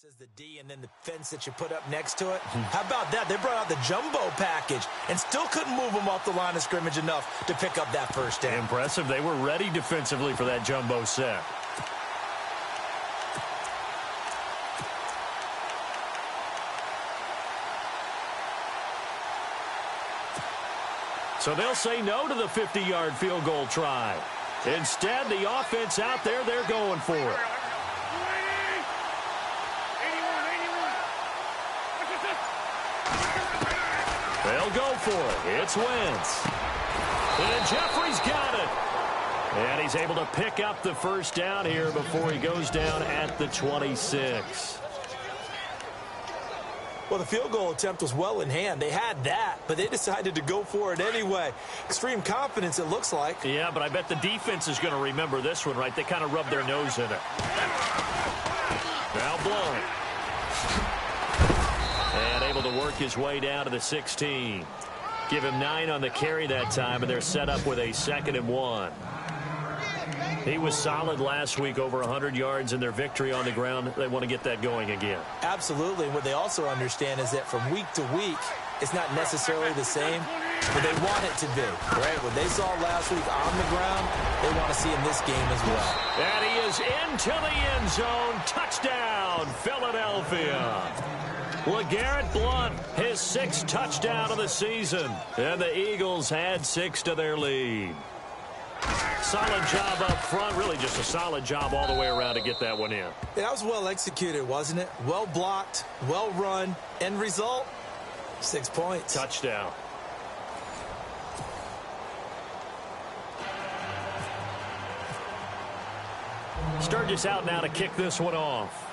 As the D and then the fence that you put up next to it. How about that? They brought out the jumbo package and still couldn't move them off the line of scrimmage enough to pick up that first down. Impressive. They were ready defensively for that jumbo set. So they'll say no to the 50-yard field goal try. Instead, the offense out there, they're going for it. They'll go for it. It's Wentz. And Jeffrey's got it. And he's able to pick up the first down here before he goes down at the 26. Well, the field goal attempt was well in hand. They had that, but they decided to go for it anyway. Extreme confidence, it looks like. Yeah, but I bet the defense is going to remember this one, right? They kind of rubbed their nose in it. Now blown. And able to work his way down to the 16. Give him 9 on the carry that time, and they're set up with a 2nd and 1. He was solid last week, over 100 yards in their victory on the ground. They want to get that going again. Absolutely. And what they also understand is that from week to week, it's not necessarily the same, but they want it to be, right? What they saw last week on the ground, they want to see in this game as well. And he is into the end zone. Touchdown, Philadelphia. LeGarrette Blount, his 6th touchdown of the season. And the Eagles add 6 to their lead. Solid job up front. Really just a solid job all the way around to get that one in. That was well executed, wasn't it? Well blocked, well run. End result, 6 points. Touchdown. Sturgis out now to kick this one off.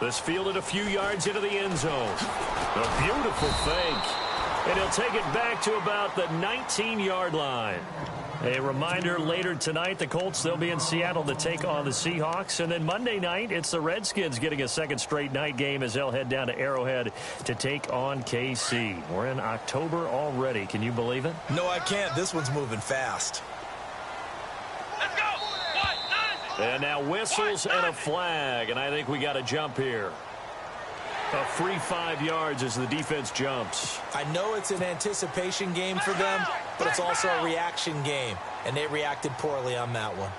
This fielded a few yards into the end zone. A beautiful fake. And he'll take it back to about the 19-yard line. A reminder, later tonight, the Colts, they'll be in Seattle to take on the Seahawks. And then Monday night, it's the Redskins getting a 2nd straight night game as they'll head down to Arrowhead to take on KC. We're in October already. Can you believe it? No, I can't. This one's moving fast. Let's go. And now whistles and a flag. And I think we got a jump here. A free 5 yards as the defense jumps. I know it's an anticipation game for them, but it's also a reaction game, and they reacted poorly on that one.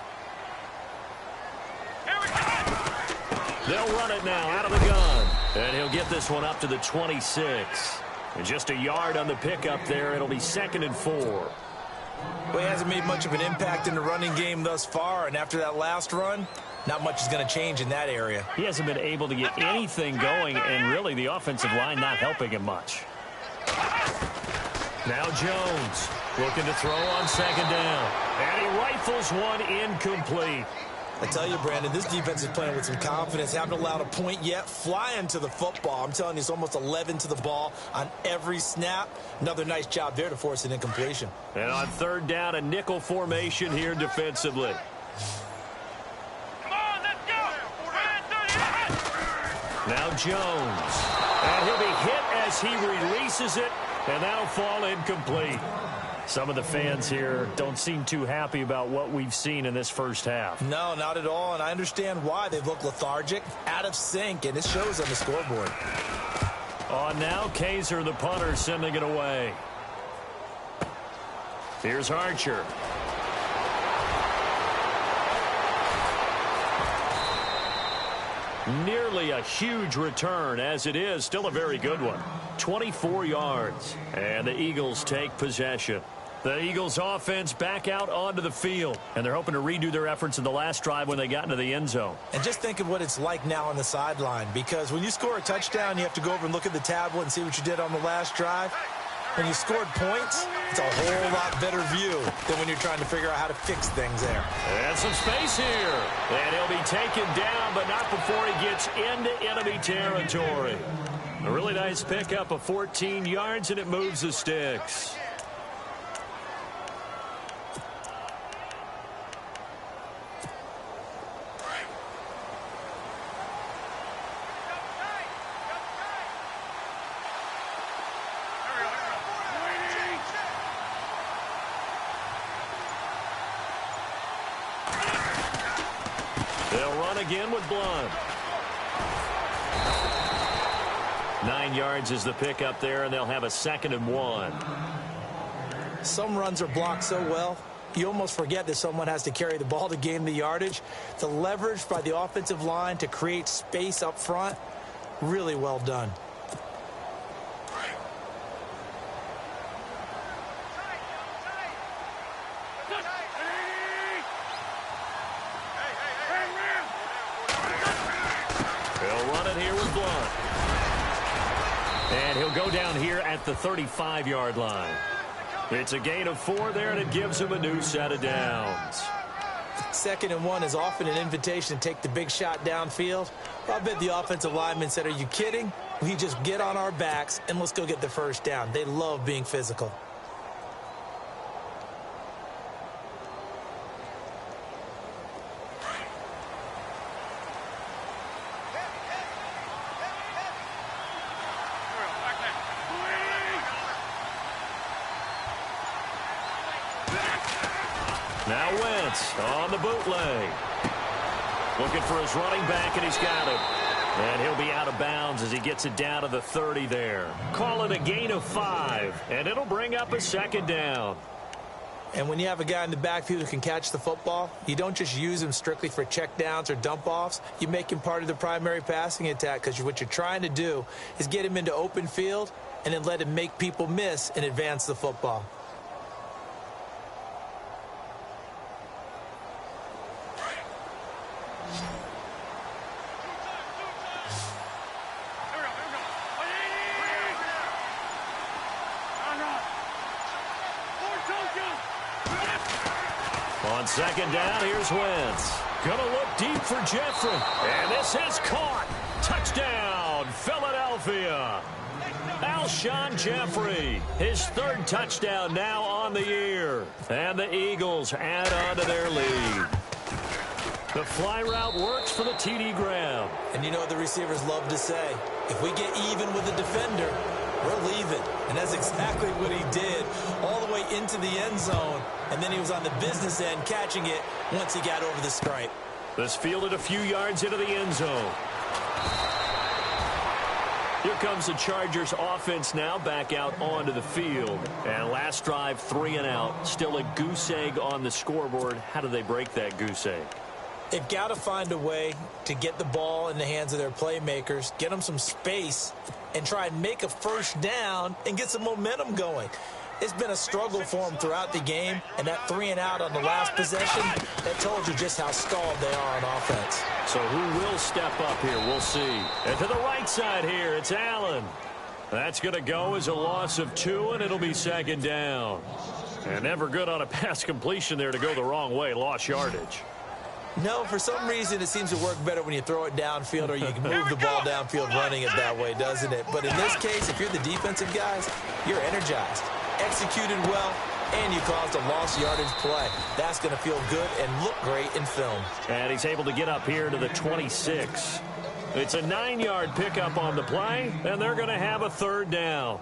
They'll run it now out of the gun. And he'll get this one up to the 26. And just a yard on the pickup there. It'll be 2nd and 4. Well, he hasn't made much of an impact in the running game thus far, and after that last run, not much is going to change in that area. He hasn't been able to get anything going, and really the offensive line not helping him much. Now Jones looking to throw on 2nd down. And he rifles one incomplete. I tell you, Brandon, this defense is playing with some confidence. Haven't allowed a point yet. Flying to the football. I'm telling you, it's almost 11 to the ball on every snap. Another nice job there to force an incompletion. And on 3rd down, a nickel formation here defensively. Now Jones. And he'll be hit as he releases it, and that'll fall incomplete. Some of the fans here don't seem too happy about what we've seen in this first half. No, not at all, and I understand why. They've looked lethargic, out of sync, and it shows on the scoreboard. On now, Kaiser, the punter, sending it away. Here's Archer. Nearly a huge return, as it is still a very good one. 24 yards, and the Eagles take possession. The Eagles offense back out onto the field, and they're hoping to redo their efforts in the last drive when they got into the end zone. And just think of what it's like now on the sideline, because when you score a touchdown, you have to go over and look at the tablet and see what you did on the last drive. When you scored points, it's a whole lot better view than when you're trying to figure out how to fix things there. And some space here. And he'll be taken down, but not before he gets into enemy territory. A really nice pickup of 14 yards, and it moves the sticks. They'll run again with Blunt. 9 yards is the pickup there, and they'll have a 2nd and 1. Some runs are blocked so well, you almost forget that someone has to carry the ball to gain the yardage. The leverage by the offensive line to create space up front, really well done. He'll run it here with Blunt. And he'll go down here at the 35-yard line. It's a gain of 4 there, and it gives him a new set of downs. 2nd and 1 is often an invitation to take the big shot downfield. I bet the offensive lineman said, "Are you kidding? We just get on our backs and let's go get the first down." They love being physical. Now Wentz on the bootleg. Looking for his running back, and he's got him. And he'll be out of bounds as he gets it down to the 30 there. Call it a gain of 5, and it'll bring up a 2nd down. And when you have a guy in the backfield who can catch the football, you don't just use him strictly for checkdowns or dump-offs. You make him part of the primary passing attack, because what you're trying to do is get him into open field and then let him make people miss and advance the football. On 2nd down, here's Wentz. Gonna look deep for Jeffrey. And this is caught. Touchdown, Philadelphia. Alshon Jeffrey, his 3rd touchdown now on the year. And the Eagles add on to their lead. The fly route works for the TD grab. And you know what the receivers love to say? If we get even with the defender, we're leaving. And that's exactly what he did, all the way into the end zone. And then he was on the business end catching it once he got over the stripe. This fielded a few yards into the end zone. Here comes the Chargers offense now back out onto the field. And last drive, 3 and out. Still a goose egg on the scoreboard. How do they break that goose egg? They've got to find a way to get the ball in the hands of their playmakers, get them some space, and try and make a first down and get some momentum going. It's been a struggle for them throughout the game, and that 3 and out on the last possession, that told you just how stalled they are on offense. So who will step up here? We'll see. And to the right side here, it's Allen. That's going to go as a loss of 2, and it'll be 2nd down. And never good on a pass completion there to go the wrong way. Lost yardage. No, for some reason it seems to work better when you throw it downfield or you can move the ball downfield running it that way, doesn't it? But in this case, if you're the defensive guys, you're energized, executed well, and you caused a lost yardage play. That's going to feel good and look great in film. And he's able to get up here to the 26. It's a 9-yard pickup on the play, and they're going to have a 3rd down.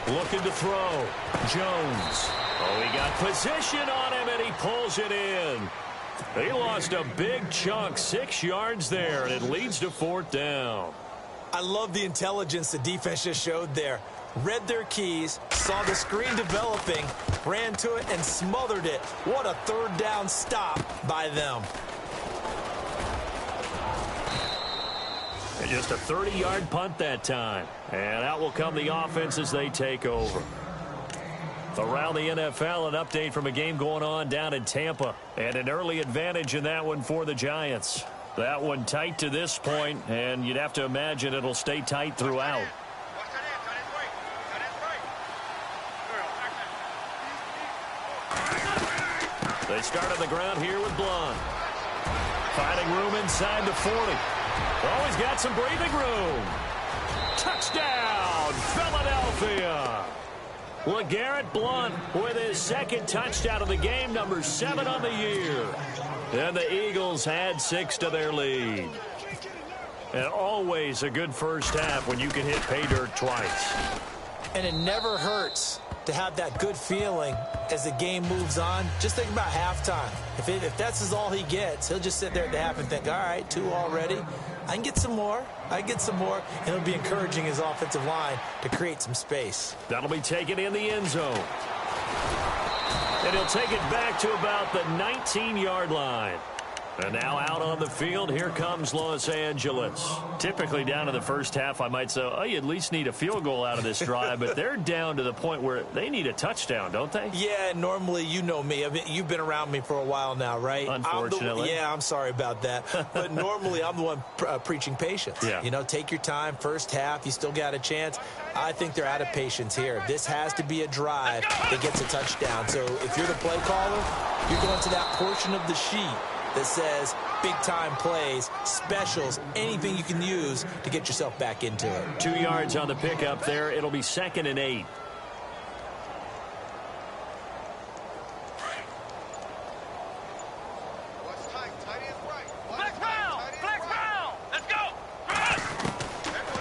Looking to throw. Jones. Oh, he got position on him, and he pulls it in. He lost a big chunk, 6 yards there, and it leads to 4th down. I love the intelligence the defense just showed there. Read their keys, saw the screen developing, ran to it, and smothered it. What a 3rd down stop by them. And just a 30-yard punt that time. And out will come the offense as they take over. Around the NFL, an update from a game going on down in Tampa. And an early advantage in that one for the Giants. That one tight to this point, and you'd have to imagine it'll stay tight throughout. They start on the ground here with Blunt. Finding room inside the 40. Oh, he's got some breathing room. Touchdown, Philadelphia. LeGarrette Blount with his second touchdown of the game, number 7 on the year. And the Eagles add 6 to their lead. And always a good first half when you can hit pay dirt twice. And it never hurts to have that good feeling as the game moves on. Just think about halftime. If that's all he gets, he'll just sit there at the half and think, all right, 2 already. I can get some more. And it'll be encouraging his offensive line to create some space. That'll be taken in the end zone. And he'll take it back to about the 19-yard line. And now out on the field, here comes Los Angeles. Typically down to the first half, I might say, oh, you at least need a field goal out of this drive. But they're down to the point where they need a touchdown, don't they? Yeah, normally, you know me. I mean, you've been around me for a while now, right? Unfortunately. I'm sorry about that. But normally, I'm the one preaching patience. Yeah. You know, take your time. First half, you still got a chance. I think they're out of patience here. This has to be a drive that gets a touchdown. So if you're the play caller, you're going to that portion of the sheet that says big-time plays, specials, anything you can use to get yourself back into it. 2 yards on the pickup there. It'll be 2nd and 8.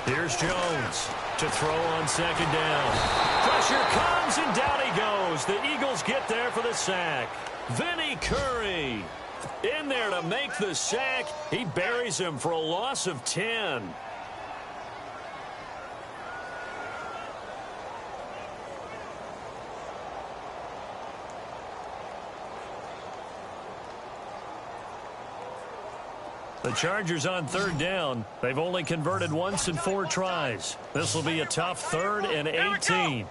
Here's Jones to throw on 2nd down. Pressure comes, and down he goes. The Eagles get there for the sack. Vinny Curry in there to make the sack. He buries him for a loss of 10. The Chargers on 3rd down. They've only converted once in 4 tries. This will be a tough 3rd and 18.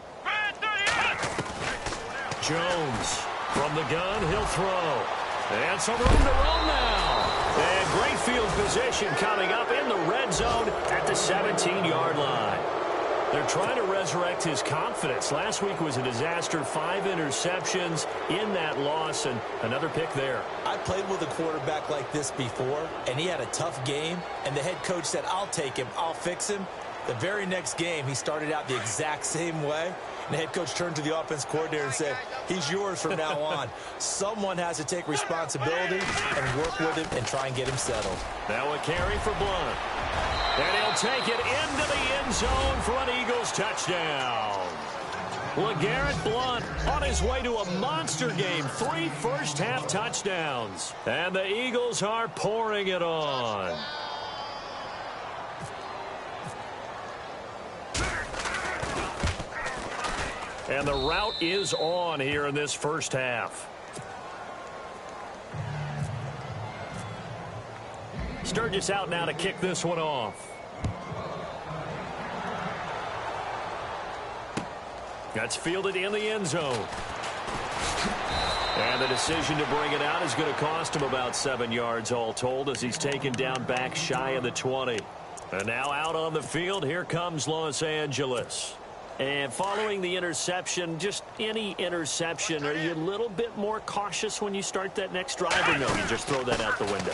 Jones from the gun. He'll throw. And some room to roam now. And great field position coming up in the red zone at the 17-yard line. They're trying to resurrect his confidence. Last week was a disaster. 5 interceptions in that loss, and another pick there. I played with a quarterback like this before, and he had a tough game, and the head coach said, I'll take him, I'll fix him. The very next game, he started out the exact same way. And the head coach turned to the offense coordinator and said, he's yours from now on. Someone has to take responsibility and work with him and try and get him settled. Now a carry for Blount. And he'll take it into the end zone for an Eagles touchdown. LeGarrette Blount on his way to a monster game. 3 first-half touchdowns. And the Eagles are pouring it on. And the route is on here in this first half. Sturgis out now to kick this one off. That's fielded in the end zone. And the decision to bring it out is going to cost him about 7 yards all told as he's taken down back shy of the 20. And now out on the field, here comes Los Angeles. And following the interception, just any interception, are you a little bit more cautious when you start that next drive, or no, you just throw that out the window?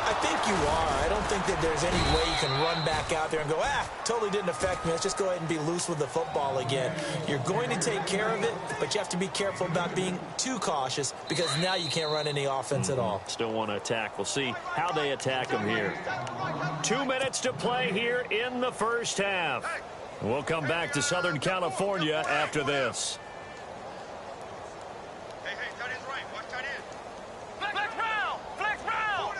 I think you are. I don't think that there's any way you can run back out there and go, totally didn't affect me. Let's just go ahead and be loose with the football again. You're going to take care of it, but you have to be careful about being too cautious because now you can't run any offense at all. Still want to attack. We'll see how they attack him here. 2 minutes to play here in the first half. We'll come back to Southern California after this. Hey, tight end's right. Watch tight end. Flex round.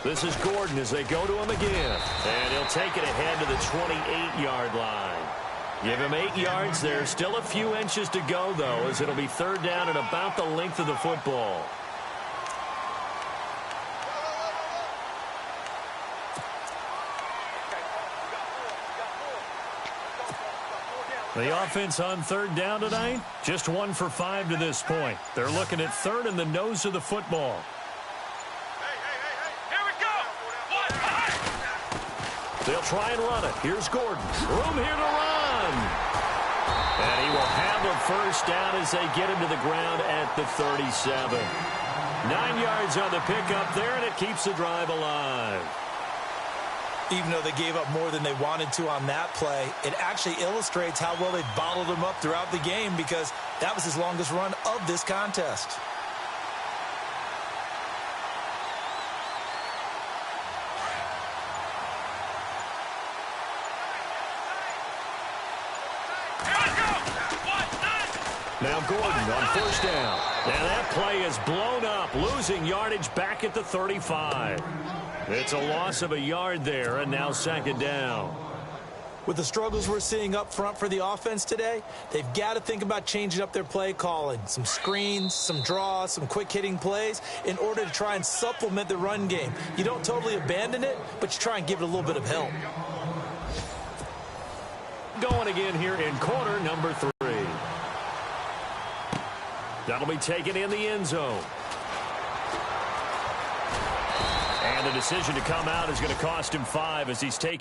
This is Gordon as they go to him again. And he'll take it ahead to the 28-yard line. Give him 8 yards there. Still a few inches to go, though, as it'll be 3rd down and about the length of the football. The offense on 3rd down tonight, just 1 for 5 to this point. They're looking at 3rd in the nose of the football. Hey, here we go. They'll try and run it. Here's Gordon. Room here to run. And he will have a first down as they get him to the ground at the 37. 9 yards on the pickup there, and it keeps the drive alive. Even though they gave up more than they wanted to on that play, it actually illustrates how well they bottled them up throughout the game because that was his longest run of this contest. Now Gordon on first down. Now that play is blown up, losing yardage back at the 35. It's a loss of a yard there, and now second down. With the struggles we're seeing up front for the offense today, they've got to think about changing up their play calling. Some screens, some draws, some quick-hitting plays in order to try and supplement the run game. You don't totally abandon it, but you try and give it a little bit of help. Going again here in quarter number 3. That'll be taken in the end zone. And the decision to come out is going to cost him 5 as he's taken.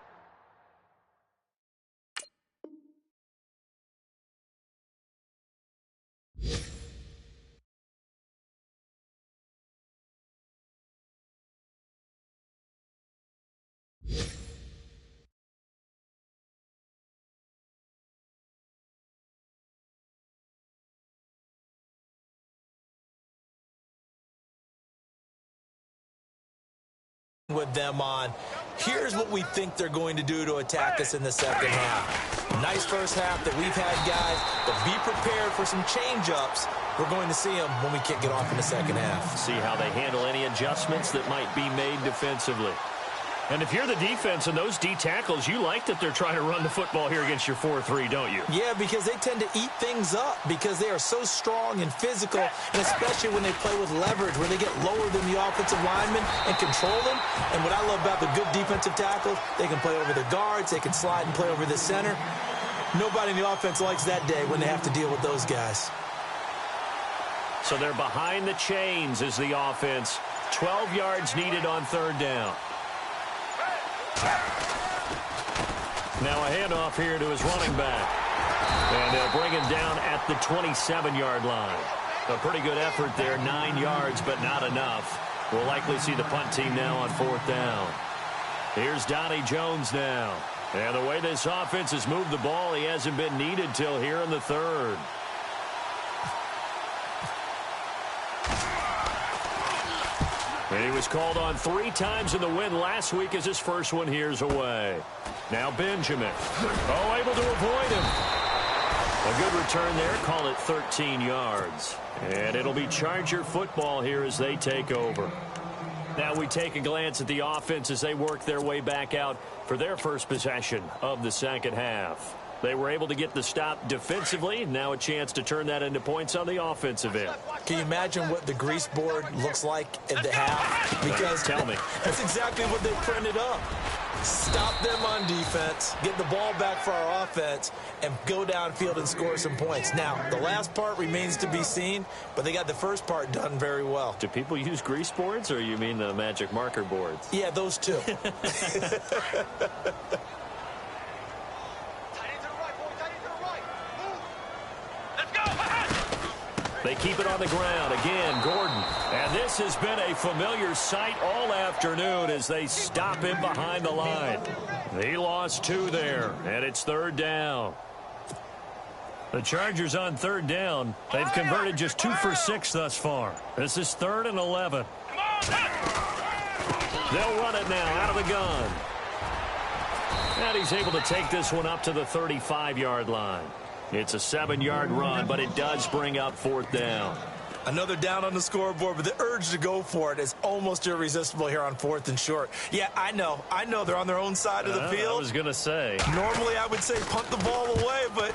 With them on, here's what we think they're going to do to attack us in the second half. Nice first half that we've had, guys, but be prepared for some change-ups. We're going to see them when we kick it off in the second half. See how they handle any adjustments that might be made defensively. And if you're the defense and those D tackles, you like that they're trying to run the football here against your 4-3, don't you? Yeah, because they tend to eat things up because they are so strong and physical, and especially when they play with leverage, where they get lower than the offensive linemen and control them. And what I love about the good defensive tackles, they can play over the guards, they can slide and play over the center. Nobody in the offense likes that day when they have to deal with those guys. So they're behind the chains as the offense. 12 yards needed on third down. Now a handoff here to his running back. And they'll bring him down at the 27-yard line. A pretty good effort there, 9 yards, but not enough. We'll likely see the punt team now on fourth down. Here's Donnie Jones now. And the way this offense has moved the ball, he hasn't been needed till here in the third. And he was called on 3 times in the win last week as his first one here's away. Now Benjamin. Oh, able to avoid him. A good return there. Call it 13 yards. And it'll be Charger football here as they take over. Now we take a glance at the offense as they work their way back out for their first possession of the second half. They were able to get the stop defensively. Now a chance to turn that into points on the offensive end. Can you imagine what the grease board looks like at the half? Because tell me. That's exactly what they printed up. Stop them on defense, get the ball back for our offense, and go downfield and score some points. Now, the last part remains to be seen, but they got the first part done very well. Do people use grease boards, or you mean the magic marker boards? Yeah, those two. They keep it on the ground. Again, Gordon. And this has been a familiar sight all afternoon as they stop him behind the line. He lost 2 there, and it's third down. The Chargers on third down. They've converted just 2 for 6 thus far. This is 3rd and 11. They'll run it now out of the gun. And he's able to take this one up to the 35-yard line. It's a 7-yard run, but it does bring up fourth down. Another down on the scoreboard, but the urge to go for it is almost irresistible here on 4th and short. Yeah, I know they're on their own side of the field. I was going to say. Normally I would say punt the ball away, but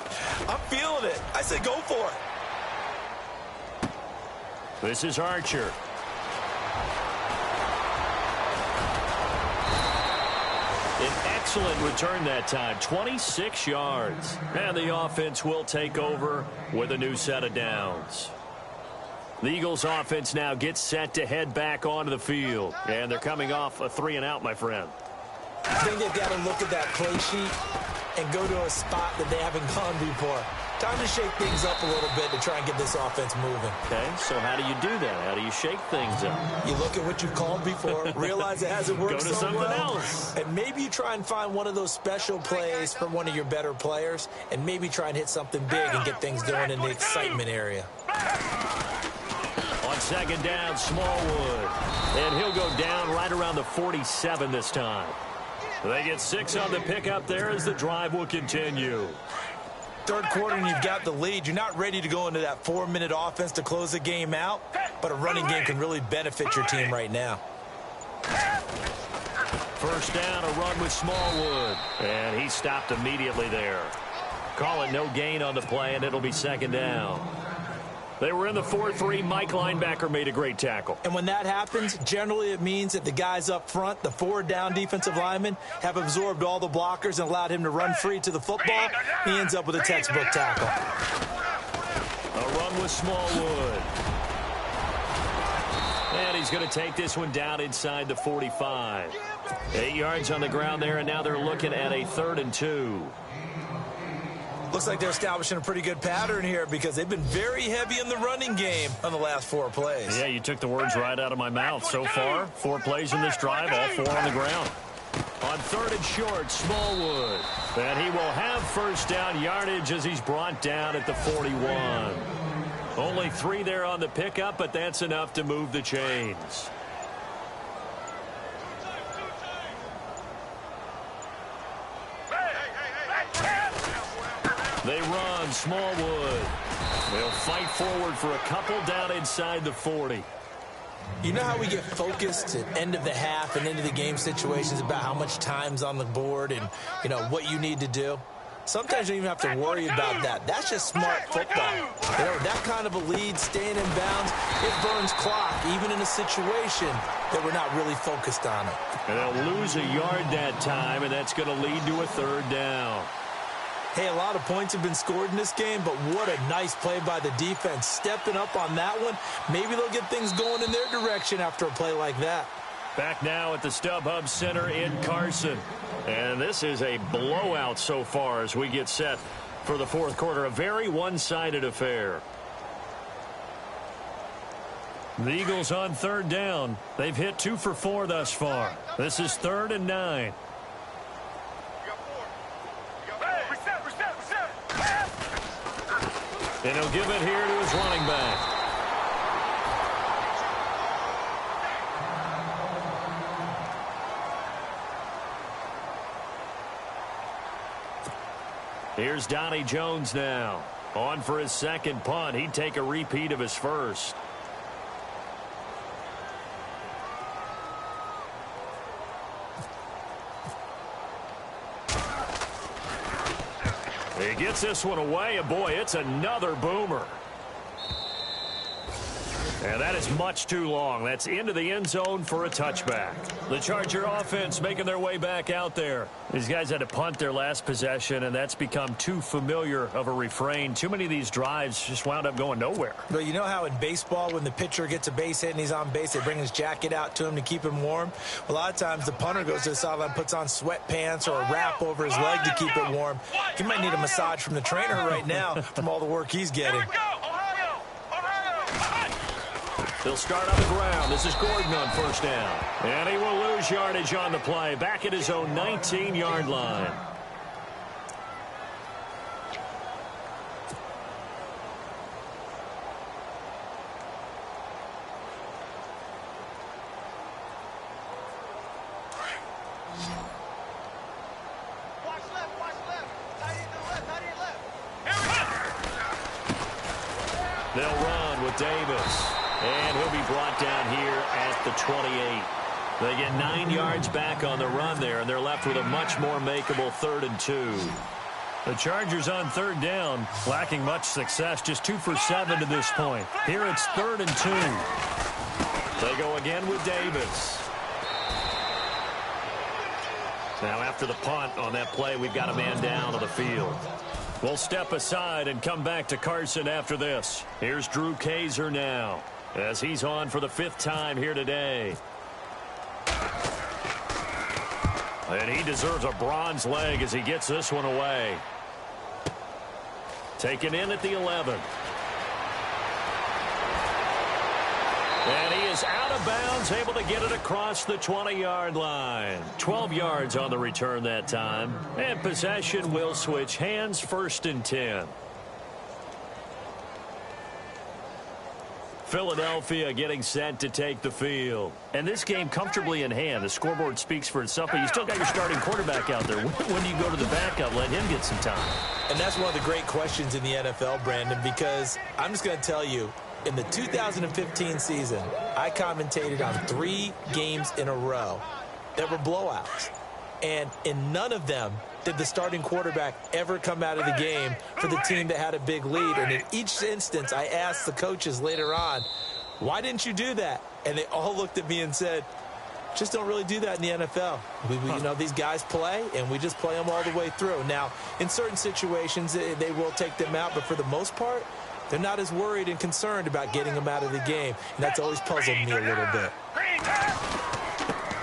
I'm feeling it. I say go for it. This is Archer. An excellent return that time, 26 yards. And the offense will take over with a new set of downs. The Eagles offense now gets set to head back onto the field. And they're coming off a 3-and-out, my friend. I think they've got to look at that play sheet and go to a spot that they haven't gone before. Time to shake things up a little bit to try and get this offense moving. Okay, so how do you do that? How do you shake things up? You look at what you called before, realize it hasn't worked Go to so something well, else. and maybe you try and find one of those special plays for one of your better players, and maybe try and hit something big and get things going in the excitement area. On second down, Smallwood. And he'll go down right around the 47 this time. They get 6 on the pickup there as the drive will continue. Third quarter and you've got the lead. You're not ready to go into that 4-minute offense to close the game out, but a running game can really benefit your team right now. First down, a run with Smallwood. And he stopped immediately there. Call it no gain on the play, and it'll be second down. They were in the 4-3. Mike linebacker made a great tackle. And when that happens, generally it means that the guys up front, the 4-down defensive linemen, have absorbed all the blockers and allowed him to run free to the football. He ends up with a textbook tackle. A run with Smallwood. And he's going to take this one down inside the 45. 8 yards on the ground there, and now they're looking at a 3rd and 2. Looks like they're establishing a pretty good pattern here because they've been very heavy in the running game on the last 4 plays. Yeah, you took the words right out of my mouth. So far, 4 plays in this drive, all 4 on the ground. On 3rd and short, Smallwood. And he will have first down yardage as he's brought down at the 41. Only 3 there on the pickup, but that's enough to move the chains. They run, Smallwood. They'll fight forward for a couple down inside the 40. You know how we get focused at end of the half and into the game situations about how much time's on the board and, you know, what you need to do? Sometimes you don't even have to worry about that. That's just smart football. You know, that kind of a lead, staying in bounds, it burns clock, even in a situation that we're not really focused on it. And they'll lose a yard that time, and that's going to lead to a 3rd down. Hey, a lot of points have been scored in this game, but what a nice play by the defense. Stepping up on that one, maybe they'll get things going in their direction after a play like that. Back now at the StubHub Center in Carson. And this is a blowout so far as we get set for the 4th quarter. A very one-sided affair. The Eagles on 3rd down. They've hit 2 for 4 thus far. This is 3rd and 9. And he'll give it here to his running back. Here's Donnie Jones now. On for his 2nd punt. He'd take a repeat of his first. He gets this one away, and boy, it's another boomer. And that is much too long. That's into the end zone for a touchback. The Charger offense making their way back out there. These guys had to punt their last possession, and that's become too familiar of a refrain. Too many of these drives just wound up going nowhere. But you know how in baseball, when the pitcher gets a base hit and he's on base, they bring his jacket out to him to keep him warm? A lot of times the punter goes to the sideline, puts on sweatpants or a wrap over his leg to keep it warm. He might need a massage from the trainer right now from all the work he's getting. They'll start on the ground. This is Gordon on first down. And he will lose yardage on the play. Back at his own 19-yard line. They'll run with Davis. And he'll be brought down here at the 28. They get 9 yards back on the run there, and they're left with a much more makeable 3rd and 2. The Chargers on 3rd down, lacking much success, just 2 for 7 to this point. Here it's 3rd and 2. They go again with Davis. Now after the punt on that play, we've got a man down on the field. We'll step aside and come back to Carson after this. Here's Drew Kaiser now, as he's on for the 5th time here today. And he deserves a bronze leg as he gets this one away. Taken in at the 11. And he is out of bounds, able to get it across the 20-yard line. 12 yards on the return that time. And possession will switch hands, 1st and 10. Philadelphia getting set to take the field. And this game comfortably in hand. The scoreboard speaks for itself, but you still got your starting quarterback out there. When do you go to the backup, let him get some time? And that's one of the great questions in the NFL, Brandon, because I'm just going to tell you, in the 2015 season, I commentated on 3 games in a row that were blowouts. And in none of them did the starting quarterback ever come out of the game for the team that had a big lead. And in each instance, I asked the coaches later on, why didn't you do that? And they all looked at me and said, just don't really do that in the NFL. You know, these guys play, and we just play them all the way through. Now, in certain situations, they will take them out, but for the most part, they're not as worried and concerned about getting them out of the game. And that's always puzzled me a little bit.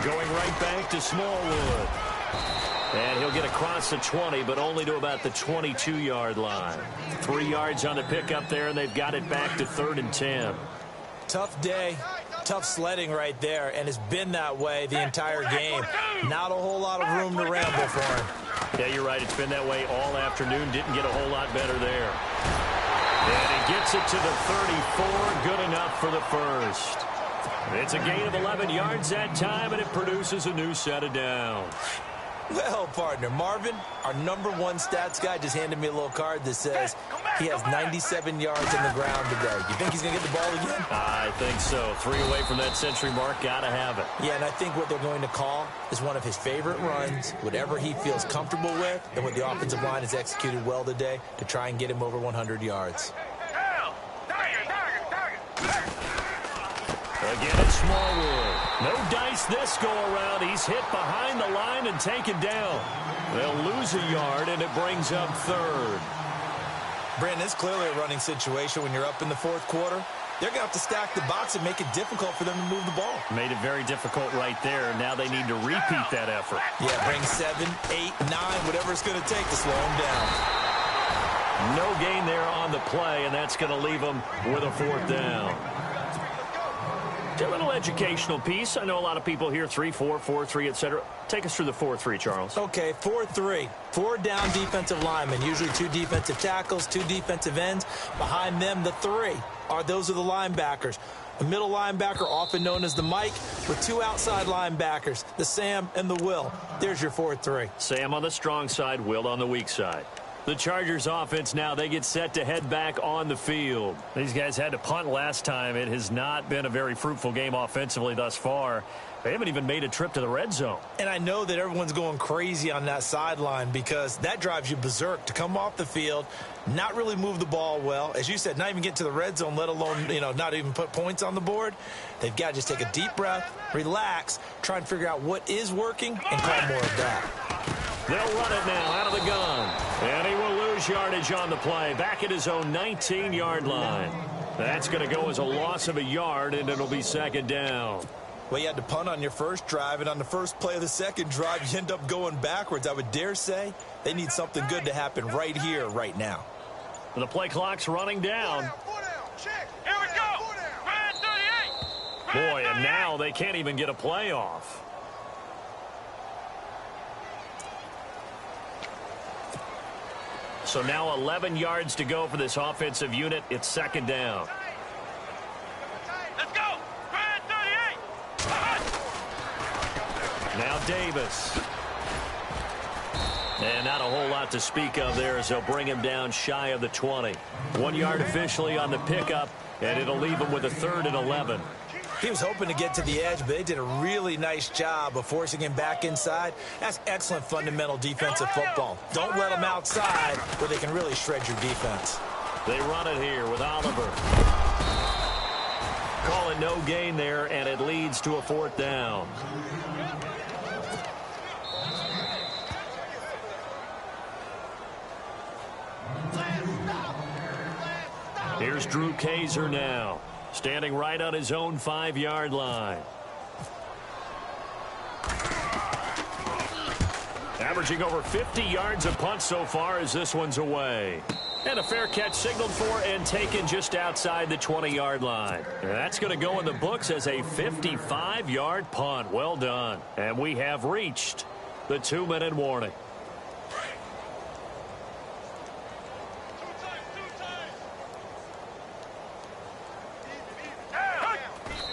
Going right back to Smallwood. And he'll get across the 20, but only to about the 22-yard line. 3 yards on the pickup there, and they've got it back to 3rd and 10. Tough day, tough sledding right there, and it's been that way the entire game. Not a whole lot of room to ramble for him. Yeah, you're right. It's been that way all afternoon. Didn't get a whole lot better there. And he gets it to the 34. Good enough for the first. It's a gain of 11 yards that time, and it produces a new set of downs. Well, partner, Marvin, our #1 stats guy, just handed me a little card that says he has 97 yards on the ground today. You think he's going to get the ball again? I think so. 3 away from that century mark. Got to have it. Yeah, and I think what they're going to call is one of his favorite runs, whatever he feels comfortable with, and what the offensive line has executed well today to try and get him over 100 yards. Again, it's Smallwood. No dice this go-around. He's hit behind the line and taken down. They'll lose a yard, and it brings up 3rd. Brandon, it's clearly a running situation when you're up in the 4th quarter. They're going to have to stack the box and make it difficult for them to move the ball. Made it very difficult right there. Now they need to repeat that effort. Yeah, bring 7, 8, 9, whatever it's going to take to slow them down. No gain there on the play, and that's going to leave them with a 4th down. A little educational piece. I know a lot of people here 3-4, 4-3, etc. Take us through the 4-3, Charles. Okay, 4-3. 4 down defensive linemen, usually 2 defensive tackles, 2 defensive ends. Behind them, the 3 those are the linebackers. A middle linebacker, often known as the Mike, with 2 outside linebackers, the Sam and the Will. There's your 4-3. Sam on the strong side, Will on the weak side. The Chargers offense now, they get set to head back on the field. These guys had to punt last time. It has not been a very fruitful game offensively thus far. They haven't even made a trip to the red zone. And I know that everyone's going crazy on that sideline because that drives you berserk to come off the field, not really move the ball well. As you said, not even get to the red zone, let alone, not even put points on the board. They've got to just take a deep breath, relax, try and figure out what is working, and call more of that. They'll run it now out of the gun. And he will lose yardage on the play. Back at his own 19-yard line. That's going to go as a loss of a yard, and it'll be 2nd down. Well, you had to punt on your first drive, and on the first play of the second drive, you end up going backwards. I would dare say they need something good to happen right here, right now. The play clock's running down. Here we go. Red 38. Boy, and now they can't even get a play off. So now 11 yards to go for this offensive unit. It's 2nd down. Let's go. Red 38. Now Davis. And not a whole lot to speak of there as they'll bring him down shy of the 20. 1 yard officially on the pickup, and it'll leave him with a 3rd and 11. He was hoping to get to the edge, but they did a really nice job of forcing him back inside. That's excellent fundamental defensive football. Don't let him outside where they can really shred your defense. They run it here with Oliver. Call it no gain there, and it leads to a 4th down. Here's Drew Kaiser now, standing right on his own 5-yard line. Averaging over 50 yards a punt so far as this one's away. And a fair catch signaled for and taken just outside the 20-yard line. And that's going to go in the books as a 55-yard punt. Well done. And we have reached the 2-minute warning.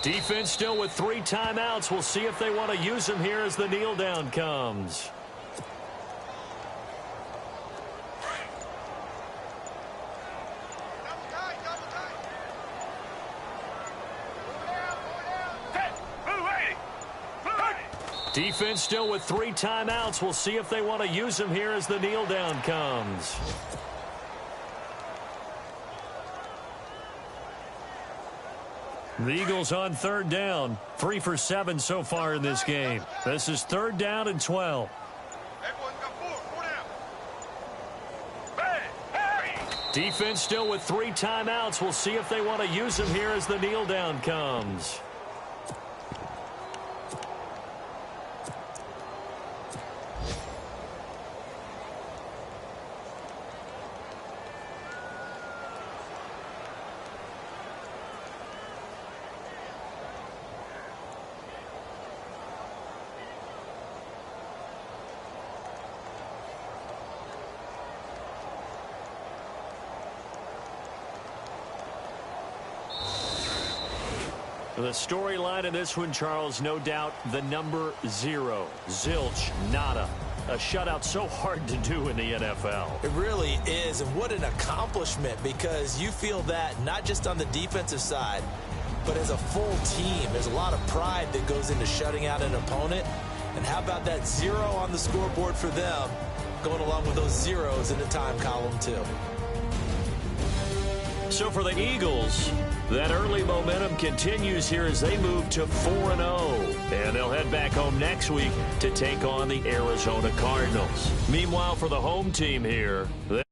Defense still with 3 timeouts. We'll see if they want to use them here as the kneel down comes. Defense still with 3 timeouts. We'll see if they want to use them here as the kneel down comes. The Eagles on 3rd down. 3 for 7 so far in this game. This is 3rd down and 12. Defense still with 3 timeouts. We'll see if they want to use them here as the kneel down comes. The storyline in this one, Charles, no doubt the number 0. Zilch, nada. A shutout so hard to do in the NFL. It really is, and what an accomplishment, because you feel that not just on the defensive side, but as a full team. There's a lot of pride that goes into shutting out an opponent. And how about that 0 on the scoreboard for them, going along with those zeros in the time column too. So for the Eagles, that early momentum continues here as they move to 4-0. And they'll head back home next week to take on the Arizona Cardinals. Meanwhile, for the home team here, they